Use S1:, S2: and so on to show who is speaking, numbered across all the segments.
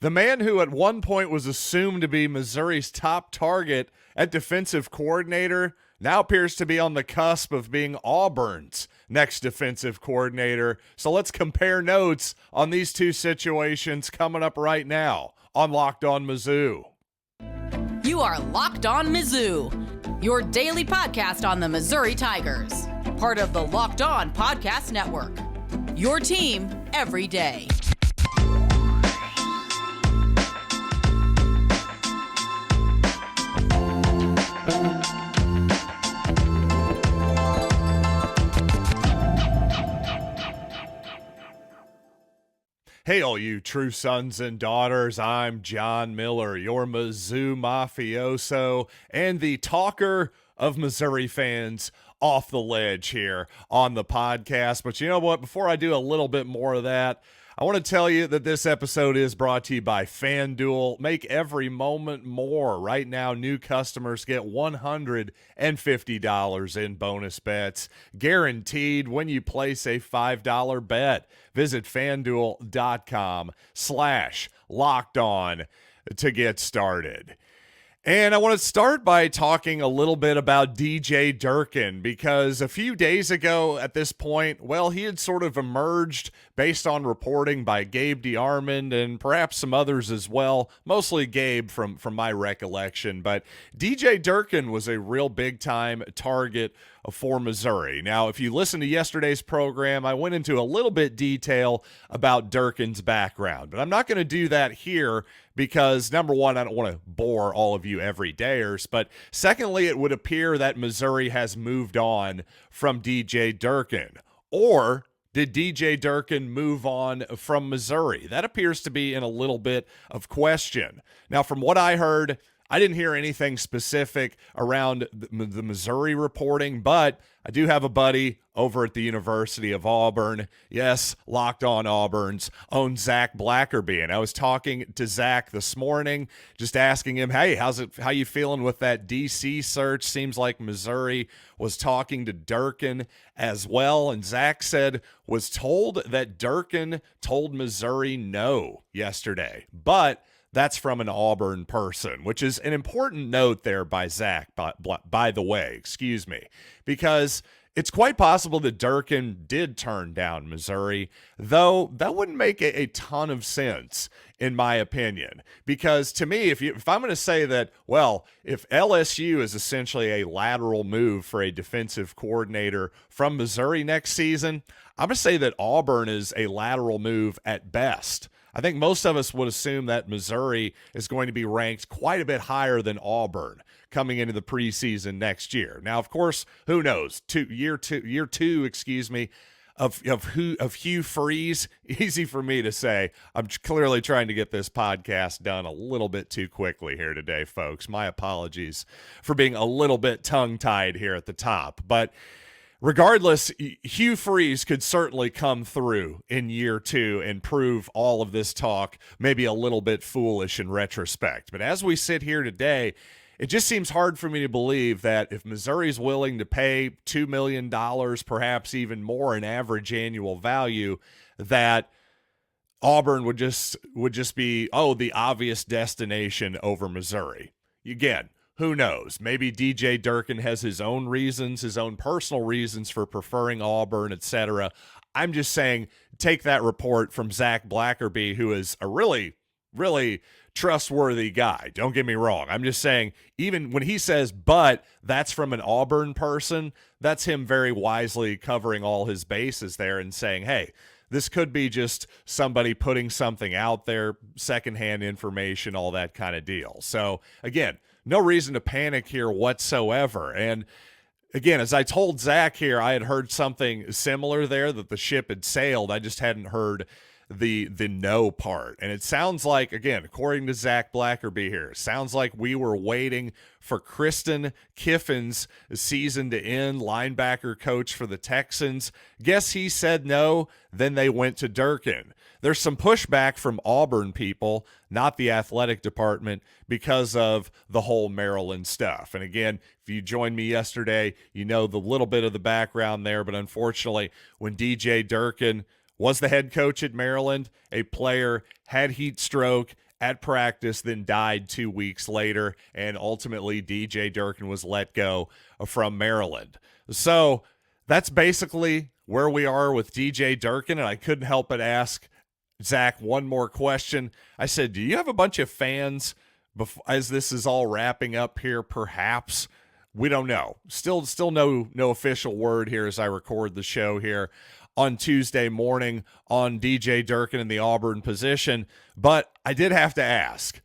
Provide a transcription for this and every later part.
S1: The man who at one point was assumed to be Missouri's top target at defensive coordinator now appears to be on the cusp of being Auburn's next defensive coordinator. So let's compare notes on these two situations coming up right now on Locked On Mizzou.
S2: You are Locked On Mizzou, your daily podcast on the Missouri Tigers, part of the Locked On Podcast Network, your team every day.
S1: Hey, all you true sons and daughters, I'm John Miller, your Mizzou mafioso and the talker of Missouri fans off the ledge here on the podcast. But you know what? Before I do a little bit more of that, I want to tell you that this episode is brought to you by FanDuel. Make every moment more. Right now, new customers get $150 in bonus bets, guaranteed when you place a $5 bet. Visit FanDuel.com/lockedon to get started. And I want to start by talking a little bit about DJ Durkin, because a few days ago at this point, well, he had sort of emerged based on reporting by Gabe DeArmond and perhaps some others as well, mostly Gabe from my recollection. But DJ Durkin was a real big-time target for Missouri. Now, if you listen to yesterday's program, I went into a little bit detail about Durkin's background, but I'm not going to do that here because, number one, I don't want to bore all of you everydayers, but secondly, it would appear that Missouri has moved on from DJ Durkin. Or did DJ Durkin move on from Missouri? That appears to be in a little bit of question. Now, from what I heard, I didn't hear anything specific around the Missouri reporting, but I do have a buddy over at the University of Auburn. Yes, Locked On Auburn's own Zach Blackerby. And I was talking to Zach this morning, just asking him, hey, how you feeling with that DC search? Seems like Missouri was talking to Durkin as well. And Zach said, was told that Durkin told Missouri no yesterday. But that's from an Auburn person, which is an important note there by Zach, by the way, excuse me, because it's quite possible that Durkin did turn down Missouri, though that wouldn't make a ton of sense, in my opinion, because to me, if I'm going to say that, well, if LSU is essentially a lateral move for a defensive coordinator from Missouri next season, I'm going to say that Auburn is a lateral move at best. I think most of us would assume that Missouri is going to be ranked quite a bit higher than Auburn coming into the preseason next year. Now, of course, who knows? Year two, of Hugh Freeze. Easy for me to say. I'm clearly trying to get this podcast done a little bit too quickly here today, folks. My apologies for being a little bit tongue-tied here at the top, but regardless, Hugh Freeze could certainly come through in year two and prove all of this talk maybe a little bit foolish in retrospect. But as we sit here today, it just seems hard for me to believe that if Missouri's willing to pay $2 million, perhaps even more in average annual value, that Auburn would just be, the obvious destination over Missouri. Again, who knows? Maybe DJ Durkin has his own reasons, his own personal reasons for preferring Auburn, etc. I'm just saying, take that report from Zach Blackerby, who is a really, really trustworthy guy. Don't get me wrong. I'm just saying, even when he says, but that's from an Auburn person, that's him very wisely covering all his bases there and saying, hey, this could be just somebody putting something out there, secondhand information, all that kind of deal. So again, no reason to panic here whatsoever. And again, as I told Zach here, I had heard something similar there, that the ship had sailed. I just hadn't heard the no part. And it sounds like, again, according to Zach Blackerby here, sounds like we were waiting for Kristen Kiffin's season to end, linebacker coach for the Texans. Guess he said no, then they went to Durkin. There's some pushback from Auburn people, not the athletic department, because of the whole Maryland stuff. And again, if you joined me yesterday, you know the little bit of the background there, but unfortunately, when DJ Durkin was the head coach at Maryland, a player had heat stroke at practice, then died 2 weeks later, and ultimately DJ Durkin was let go from Maryland. So that's basically where we are with DJ Durkin, and I couldn't help but ask Zach one more question. I said, do you have a bunch of fans as this is all wrapping up here, perhaps? We don't know. Still no official word here as I record the show here on Tuesday morning on DJ Durkin in the Auburn position. But I did have to ask,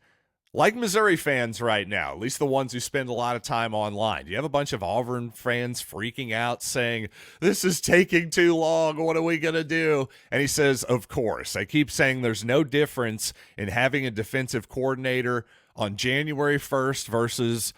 S1: like Missouri fans right now, at least the ones who spend a lot of time online, do you have a bunch of Auburn fans freaking out saying, this is taking too long, what are we going to do? And he says, of course. I keep saying there's no difference in having a defensive coordinator on January 1st versus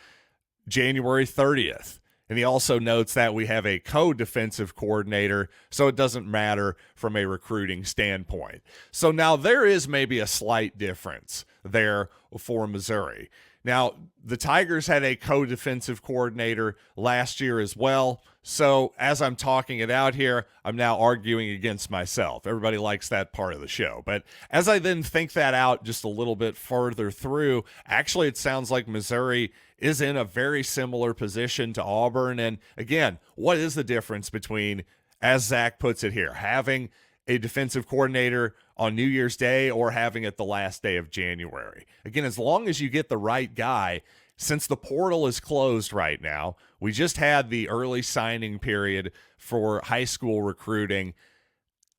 S1: January 30th. And he also notes that we have a co-defensive coordinator, so it doesn't matter from a recruiting standpoint. So now there is maybe a slight difference there for Missouri. Now, the Tigers had a co-defensive coordinator last year as well. So as I'm talking it out here, I'm now arguing against myself. Everybody likes that part of the show. But as I then think that out just a little bit further through, actually it sounds like Missouri is in a very similar position to Auburn. And again, what is the difference between, as Zach puts it here, having a defensive coordinator on New Year's Day or having it the last day of January? Again, as long as you get the right guy, since the portal is closed right now, we just had the early signing period for high school recruiting.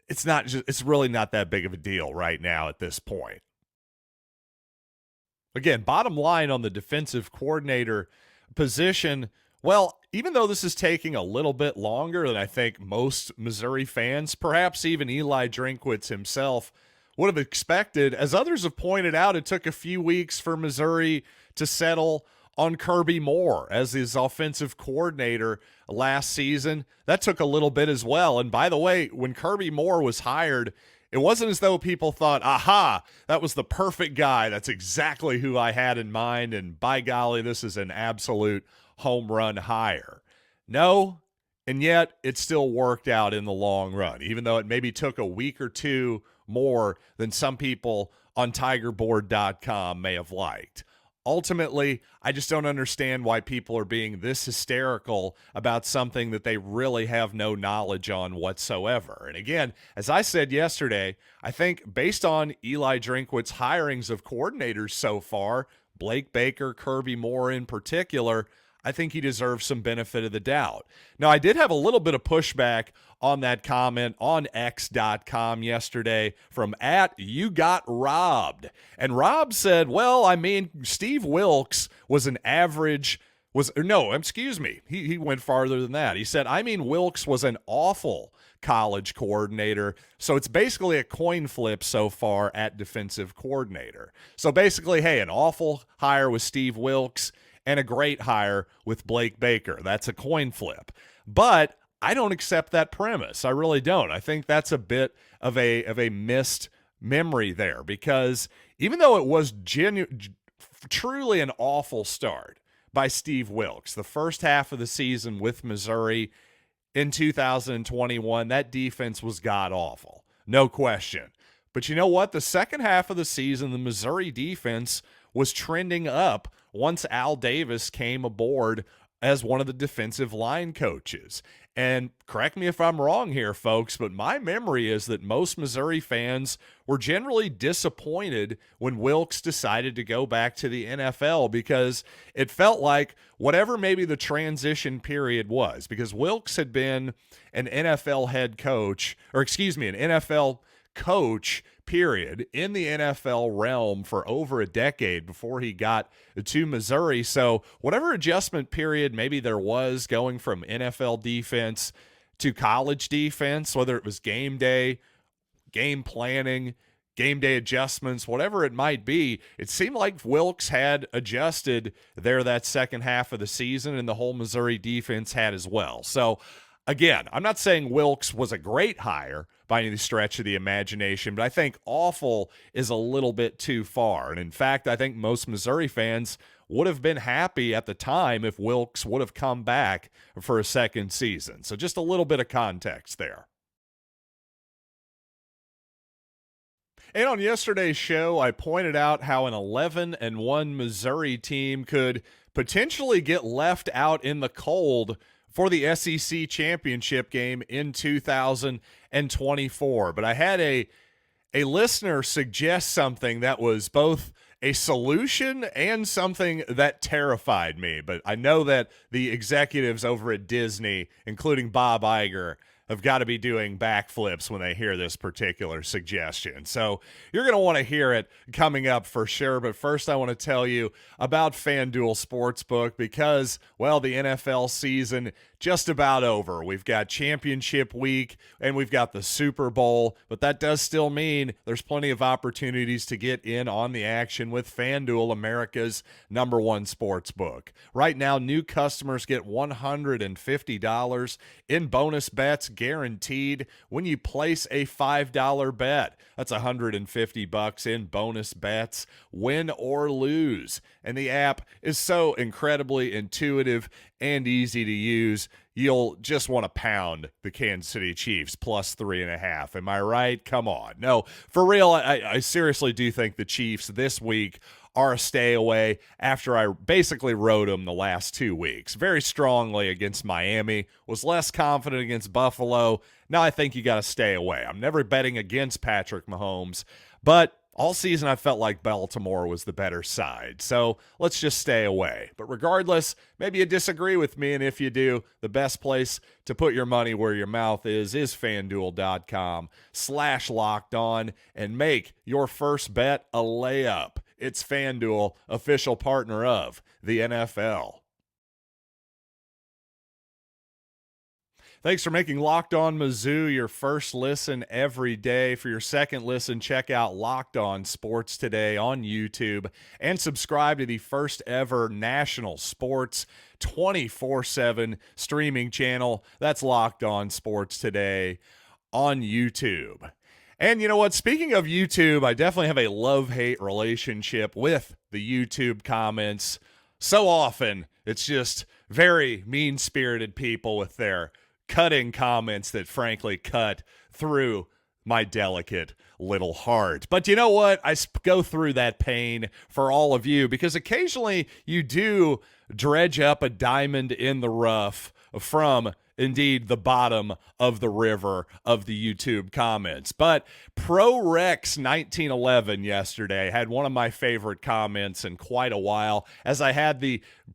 S1: It's really not that big of a deal right now at this point. Again, bottom line on the defensive coordinator position, well, even though this is taking a little bit longer than I think most Missouri fans, perhaps even Eli Drinkwitz himself, would have expected, as others have pointed out, it took a few weeks for Missouri to settle on Kirby Moore as his offensive coordinator last season. That took a little bit as well. And by the way, when Kirby Moore was hired, it wasn't as though people thought, aha, that was the perfect guy. That's exactly who I had in mind. And by golly, this is an absolute home run hire. No, and yet it still worked out in the long run, even though it maybe took a week or two more than some people on tigerboard.com may have liked. Ultimately, I just don't understand why people are being this hysterical about something that they really have no knowledge on whatsoever. And again, as I said yesterday, I think based on Eli Drinkwitz's hirings of coordinators so far, Blake Baker, Kirby Moore in particular, I think he deserves some benefit of the doubt. Now, I did have a little bit of pushback on that comment on X.com yesterday from @YouGotRobbed. And Rob said, well, I mean, Steve Wilkes was an average, he went farther than that. He said, I mean, Wilkes was an awful college coordinator. So it's basically a coin flip so far at defensive coordinator. So basically, hey, an awful hire with Steve Wilkes and a great hire with Blake Baker. That's a coin flip. But I don't accept that premise. I really don't. I think that's a bit of a missed memory there, because even though it was truly an awful start by Steve Wilkes, the first half of the season with Missouri in 2021, that defense was god-awful. No question. But you know what? The second half of the season, the Missouri defense was trending up once Al Davis came aboard as one of the defensive line coaches. And correct me if I'm wrong here, folks, but my memory is that most Missouri fans were generally disappointed when Wilkes decided to go back to the NFL, because it felt like whatever maybe the transition period was, because Wilkes had been an NFL head coach, an NFL coach, period, in the NFL realm for over a decade before he got to Missouri. So whatever adjustment period maybe there was going from NFL defense to college defense, whether it was game day, game planning, game day adjustments, whatever it might be, it seemed like Wilkes had adjusted there that second half of the season, and the whole Missouri defense had as well. So again, I'm not saying Wilkes was a great hire by any stretch of the imagination, but I think awful is a little bit too far. And in fact, I think most Missouri fans would have been happy at the time if Wilkes would have come back for a second season. So just a little bit of context there. And on yesterday's show, I pointed out how an 11-1 Missouri team could potentially get left out in the cold for the SEC championship game in 2024. But I had a listener suggest something that was both a solution and something that terrified me. But I know that the executives over at Disney, including Bob Iger, have got to be doing backflips when they hear this particular suggestion. So you're going to want to hear it coming up for sure. But first, I want to tell you about FanDuel Sportsbook because, well, the NFL season just about over. We've got championship week and we've got the Super Bowl, but that does still mean there's plenty of opportunities to get in on the action with FanDuel, America's #1 sportsbook. Right now, new customers get $150 in bonus bets guaranteed when you place a $5 bet. That's $150 in bonus bets, win or lose. And the app is so incredibly intuitive and easy to use. You'll just want to pound the Kansas City Chiefs plus 3.5. Am I right? Come on. No, for real, I seriously do think the Chiefs this week are a stay away after I basically rode them the last 2 weeks. Very strongly against Miami, was less confident against Buffalo. Now I think you got to stay away. I'm never betting against Patrick Mahomes, but all season I felt like Baltimore was the better side, so let's just stay away. But regardless, maybe you disagree with me, and if you do, the best place to put your money where your mouth is FanDuel.com/lockedon, and make your first bet a layup. It's FanDuel, official partner of the NFL. Thanks for making Locked On Mizzou your first listen every day. For your second listen, check out Locked On Sports Today on YouTube and subscribe to the first ever national sports 24/7 streaming channel. That's Locked On Sports Today on YouTube. And you know what? Speaking of YouTube, I definitely have a love-hate relationship with the YouTube comments. So often, it's just very mean-spirited people with their cutting comments that frankly cut through my delicate little heart. But you know what? I go through that pain for all of you because occasionally you do dredge up a diamond in the rough from indeed the bottom of the river of the YouTube comments. But ProRex 1911 yesterday had one of my favorite comments in quite a while, as I had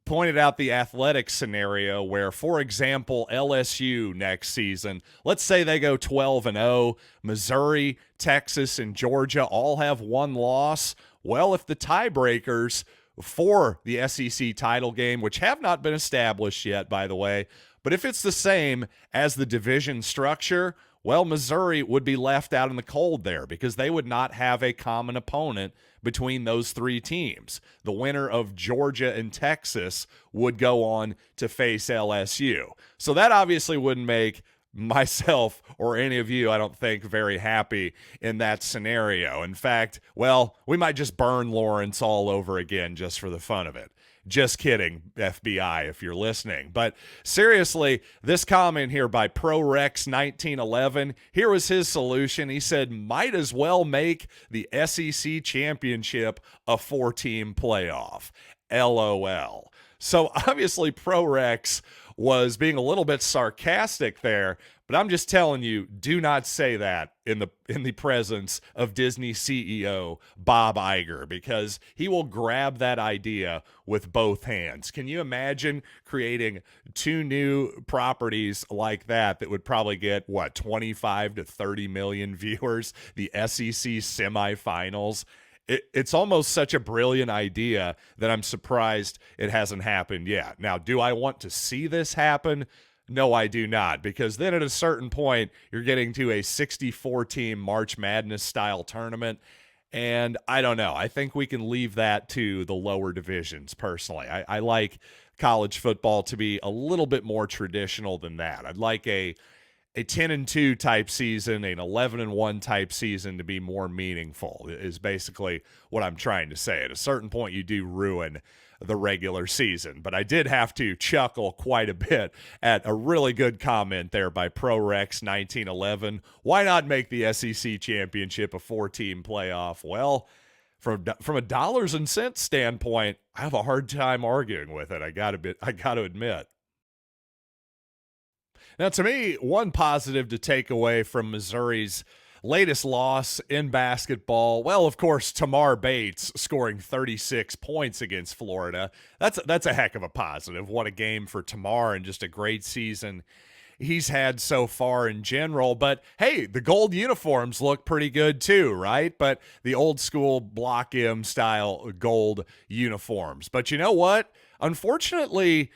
S1: pointed out the athletic scenario where, for example, LSU next season, let's say they go 12-0, Missouri, Texas, and Georgia all have one loss. Well, if the tiebreakers for the SEC title game, which have not been established yet, by the way, but if it's the same as the division structure, well, Missouri would be left out in the cold there because they would not have a common opponent between those three teams. The winner of Georgia and Texas would go on to face LSU. So that obviously wouldn't make myself or any of you, I don't think, very happy in that scenario. In fact, well, we might just burn Lawrence all over again just for the fun of it. Just kidding, FBI, if you're listening. But seriously, this comment here by ProRex 1911, here was his solution. He said, might as well make the SEC championship a 4-team playoff. LOL. So obviously ProRex was being a little bit sarcastic there, but I'm just telling you, do not say that in the presence of Disney CEO Bob Iger, because he will grab that idea with both hands. Can you imagine creating 2 new properties like that would probably get, 25 to 30 million viewers, the SEC semifinals? It's almost such a brilliant idea that I'm surprised it hasn't happened yet. Now, do I want to see this happen? No, I do not, because then at a certain point, you're getting to a 64-team March Madness-style tournament, and I don't know. I think we can leave that to the lower divisions, personally. I like college football to be a little bit more traditional than that. I'd like a a 10-2 type season, an 11-1 type season to be more meaningful is basically what I'm trying to say. At a certain point, you do ruin the regular season. But I did have to chuckle quite a bit at a really good comment there by ProRex1911. Why not make the SEC championship a 4-team playoff? Well, from a dollars and cents standpoint, I have a hard time arguing with it. I got to admit. Now, to me, one positive to take away from Missouri's latest loss in basketball, well, of course, Tamar Bates scoring 36 points against Florida. That's a heck of a positive. What a game for Tamar, and just a great season he's had so far in general. But hey, the gold uniforms look pretty good too, right? But the old school Block M style gold uniforms. But you know what? Unfortunately,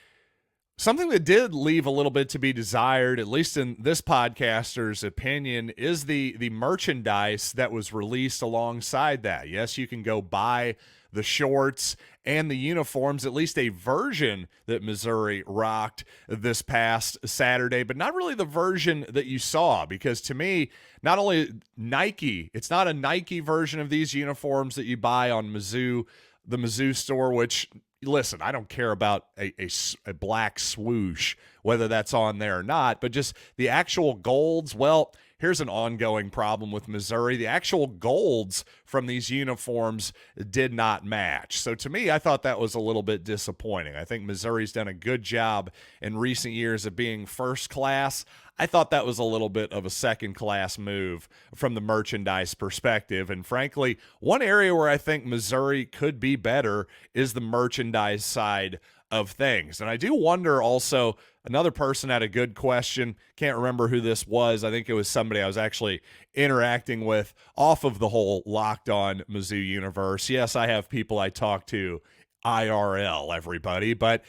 S1: something that did leave a little bit to be desired, at least in this podcaster's opinion, is the merchandise that was released alongside that. Yes, you can go buy the shorts and the uniforms, at least a version that Missouri rocked this past Saturday, but not really the version that you saw, because to me, not only Nike, it's not a Nike version of these uniforms that you buy on Mizzou, the Mizzou store, which, listen, I don't care about a black swoosh, whether that's on there or not, but just the actual golds. Well, here's an ongoing problem with Missouri. The actual golds from these uniforms did not match. So to me, I thought that was a little bit disappointing. I think Missouri's done a good job in recent years of being first class. I thought that was a little bit of a second-class move from the merchandise perspective. And frankly, one area where I think Missouri could be better is the merchandise side of things. And I do wonder also, another person had a good question. Can't remember who this was. I think it was somebody I was actually interacting with off of the whole Locked On Mizzou universe. Yes, I have people I talk to IRL, everybody. But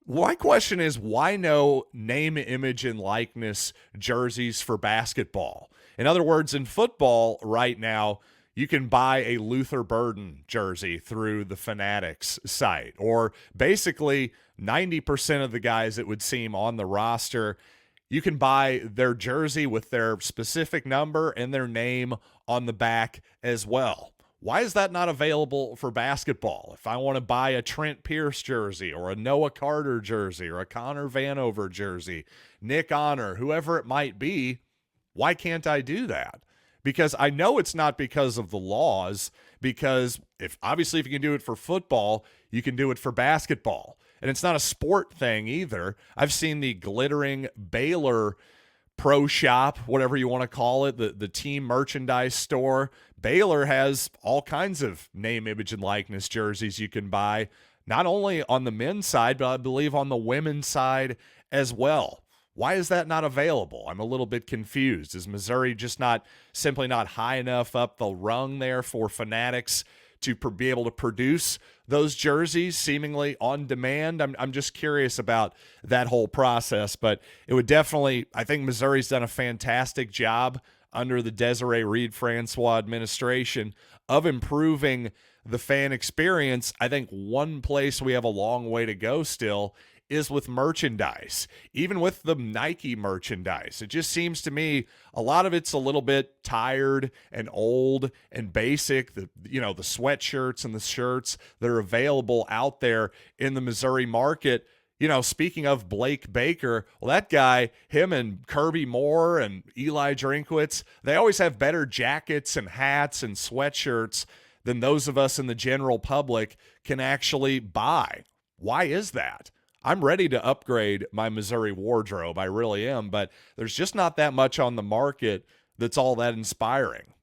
S1: my question is, why no name, image, and likeness jerseys for basketball? In other words, in football right now, you can buy a Luther Burden jersey through the Fanatics site, or basically 90% of the guys, it would seem, on the roster, you can buy their jersey with their specific number and their name on the back as well. Why is that not available for basketball? If I want to buy a Trent Pierce jersey or a Noah Carter jersey or a Connor Vanover jersey, Nick Honor, whoever it might be, why can't I do that? Because I know it's not because of the laws, because if you can do it for football, you can do it for basketball. And it's not a sport thing either. I've seen the glittering Baylor Pro Shop, whatever you want to call it, the team merchandise store. Baylor has all kinds of name, image, and likeness jerseys you can buy, not only on the men's side, but I believe on the women's side as well. Why is that not available? I'm a little bit confused. Is Missouri just simply not high enough up the rung there for Fanatics to be able to produce those jerseys seemingly on demand? I'm just curious about that whole process, but it would definitely, I think Missouri's done a fantastic job under the Desiree Reed-Francois administration of improving the fan experience. I think one place we have a long way to go still is with merchandise, even with the Nike merchandise. It just seems to me a lot of it's a little bit tired and old and basic. The sweatshirts and the shirts that are available out there in the Missouri market. Speaking of Blake Baker, well, that guy, him and Kirby Moore and Eli Drinkwitz, they always have better jackets and hats and sweatshirts than those of us in the general public can actually buy. Why is that? I'm ready to upgrade my Missouri wardrobe. I really am, but there's just not that much on the market that's all that inspiring.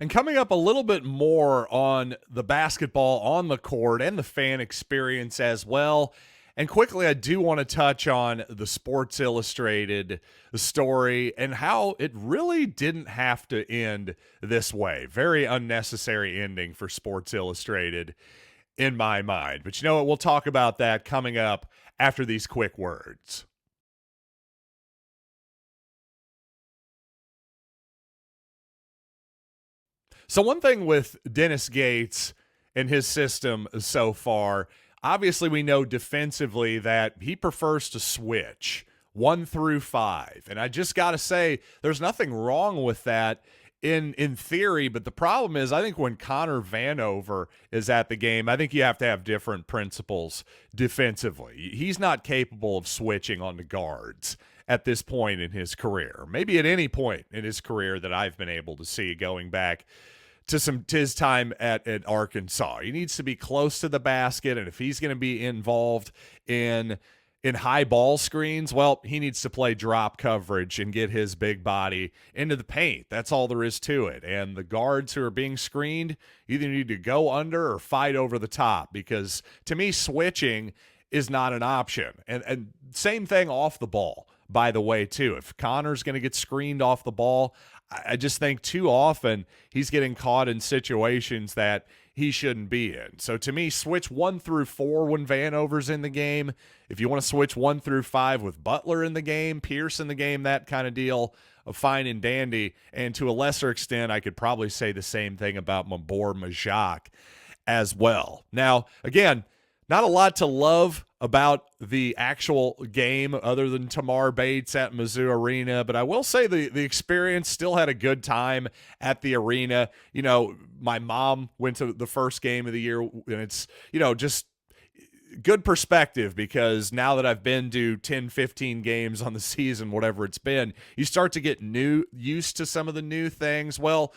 S1: And coming up a little bit more on the basketball on the court and the fan experience as well. And quickly, I do want to touch on the Sports Illustrated story and how it really didn't have to end this way. Very unnecessary ending for Sports Illustrated in my mind. But you know what? We'll talk about that coming up after these quick words. So one thing with Dennis Gates and his system so far, obviously we know defensively that he prefers to switch 1 through 5. And I just got to say, there's nothing wrong with that in theory, but the problem is I think when Connor Vanover is at the game, I think you have to have different principles defensively. He's not capable of switching on the guards at this point in his career, maybe at any point in his career that I've been able to see going back to his time at Arkansas. He needs to be close to the basket, and if he's going to be involved in high ball screens, well, he needs to play drop coverage and get his big body into the paint. That's all there is to it. And the guards who are being screened either need to go under or fight over the top, because to me, switching is not an option. And same thing off the ball, by the way, too. If Connor's going to get screened off the ball, I just think too often he's getting caught in situations that he shouldn't be in. So to me, switch 1 through 4 when Vanover's in the game. If you want to switch 1 through 5 with Butler in the game, Pierce in the game, that kind of deal, fine and dandy. And to a lesser extent, I could probably say the same thing about Mabor Majak as well. Now, again, not a lot to love about the actual game other than Tamar Bates at Mizzou Arena, but I will say the experience still had a good time at the arena. You know, my mom went to the first game of the year, and it's, you know, just good perspective, because now that I've been to 10, 15 games on the season, whatever it's been, you start to get used to some of the new things. Well,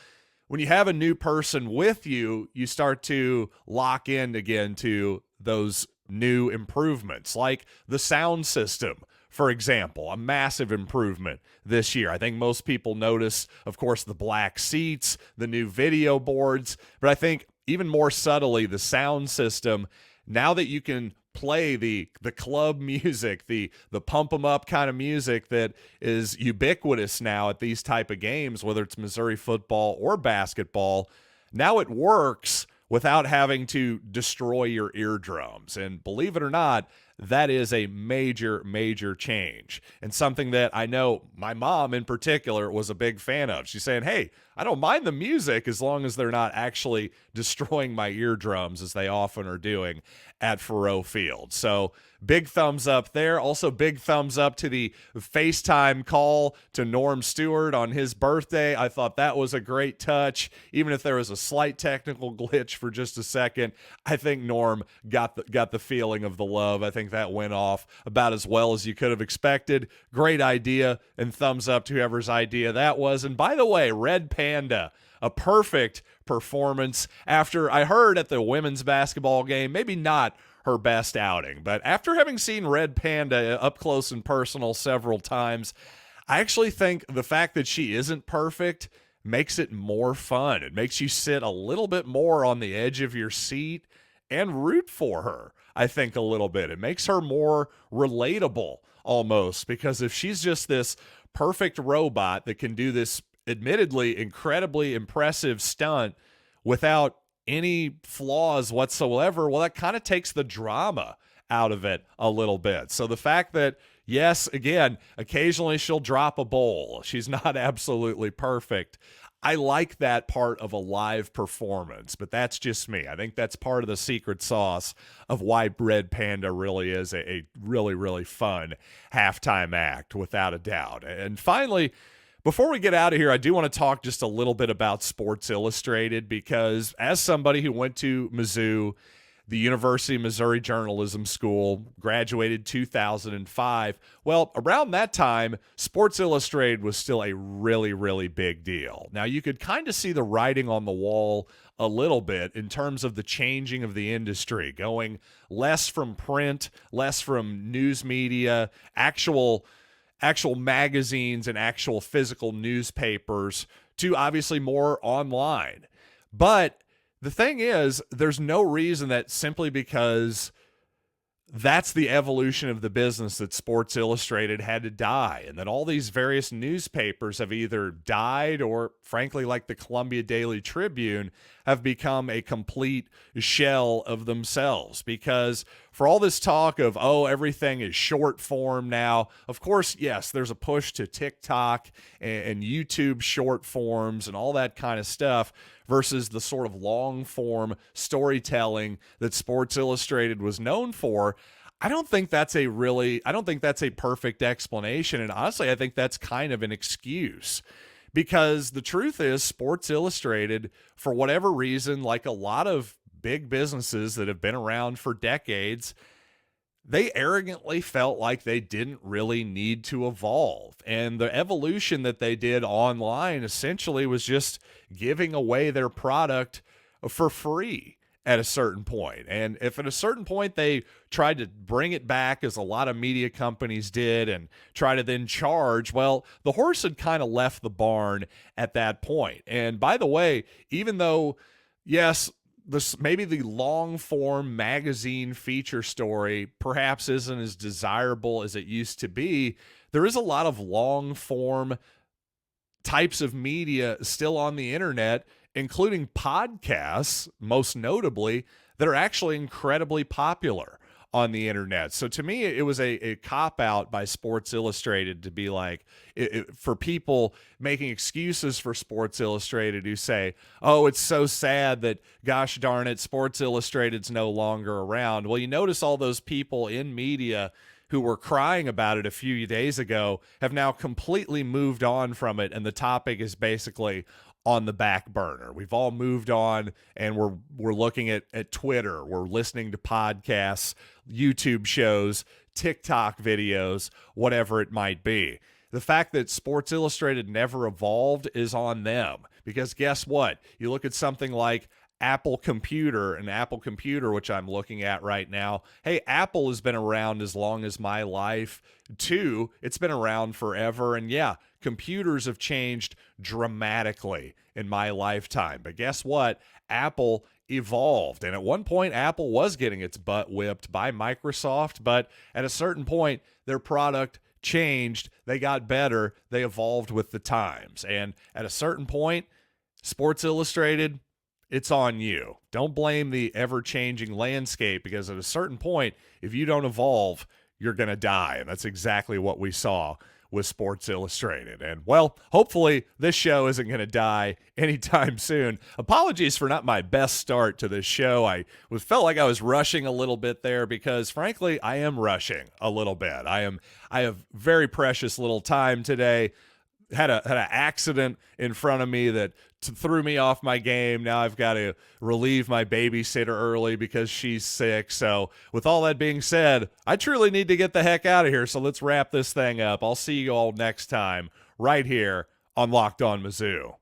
S1: when you have a new person with you, you start to lock in again to those new improvements, like the sound system, for example, a massive improvement this year. I think most people notice, of course, the black seats, the new video boards, but I think even more subtly, the sound system, now that you can play the club music, the pump 'em up kind of music that is ubiquitous now at these type of games, whether it's Missouri football or basketball, now it works without having to destroy your eardrums. And believe it or not, that is a major, major change, and something that I know my mom in particular was a big fan of. She's saying, hey, I don't mind the music as long as they're not actually destroying my eardrums, as they often are doing at Faurot Field. So big thumbs up there. Also big thumbs up to the FaceTime call to Norm Stewart on his birthday. I thought that was a great touch. Even if there was a slight technical glitch for just a second, I think Norm got the feeling of the love. I think that went off about as well as you could have expected. Great idea, and thumbs up to whoever's idea that was. And by the way, Red Panda, a perfect performance after I heard at the women's basketball game, maybe not her best outing, but after having seen Red Panda up close and personal several times, I actually think the fact that she isn't perfect makes it more fun. It makes you sit a little bit more on the edge of your seat and root for her, I think, a little bit. It makes her more relatable almost, because if she's just this perfect robot that can do this admittedly incredibly impressive stunt without any flaws whatsoever, well, that kind of takes the drama out of it a little bit. So the fact that, yes, again, occasionally she'll drop a bowl, she's not absolutely perfect, I like that part of a live performance, but that's just me. I think that's part of the secret sauce of why Red Panda really is a really, really fun halftime act, without a doubt. And finally, before we get out of here, I do want to talk just a little bit about Sports Illustrated, because as somebody who went to Mizzou, the University of Missouri Journalism School, graduated 2005, well, around that time, Sports Illustrated was still a really, really big deal. Now, you could kind of see the writing on the wall a little bit in terms of the changing of the industry, going less from print, less from news media, actual magazines and actual physical newspapers, to obviously more online. But the thing is, there's no reason that simply because that's the evolution of the business that Sports Illustrated had to die, and that all these various newspapers have either died or, frankly, like the Columbia Daily Tribune, have become a complete shell of themselves. Because for all this talk of, oh, everything is short form now, of course, yes, there's a push to TikTok and YouTube short forms and all that kind of stuff, versus the sort of long form storytelling that Sports Illustrated was known for. I don't think that's a perfect explanation. And honestly, I think that's kind of an excuse, because the truth is Sports Illustrated, for whatever reason, like a lot of big businesses that have been around for decades, they arrogantly felt like they didn't really need to evolve. And the evolution that they did online essentially was just giving away their product for free at a certain point. And if at a certain point they tried to bring it back, as a lot of media companies did, and try to then charge, well, the horse had kind of left the barn at that point. And by the way, even though, yes, maybe the long form magazine feature story perhaps isn't as desirable as it used to be, there is a lot of long form types of media still on the internet, including podcasts, most notably, that are actually incredibly popular on the internet. So to me, it was a cop-out by Sports Illustrated to be like, for people making excuses for Sports Illustrated who say, oh, it's so sad that, gosh darn it, Sports Illustrated's no longer around. Well, you notice all those people in media who were crying about it a few days ago have now completely moved on from it, and the topic is basically on the back burner. We've all moved on, and we're looking at Twitter, we're listening to podcasts, YouTube shows, TikTok videos, whatever it might be. The fact that Sports Illustrated never evolved is on them, because guess what? You look at something like Apple Computer, which I'm looking at right now. Hey, Apple has been around as long as my life too. It's been around forever. And yeah, computers have changed dramatically in my lifetime. But guess what? Apple evolved. And at one point, Apple was getting its butt whipped by Microsoft. But at a certain point, their product changed. They got better. They evolved with the times. And at a certain point, Sports Illustrated, it's on you. Don't blame the ever-changing landscape, because at a certain point, if you don't evolve, you're going to die. And that's exactly what we saw with Sports Illustrated. And, well, hopefully this show isn't going to die anytime soon. Apologies for not my best start to this show. I felt like I was rushing a little bit there, because, frankly, I am rushing a little bit. I have very precious little time today. Had an accident in front of me that threw me off my game. Now I've got to relieve my babysitter early because she's sick. So with all that being said, I truly need to get the heck out of here. So let's wrap this thing up. I'll see you all next time right here on Locked On Mizzou.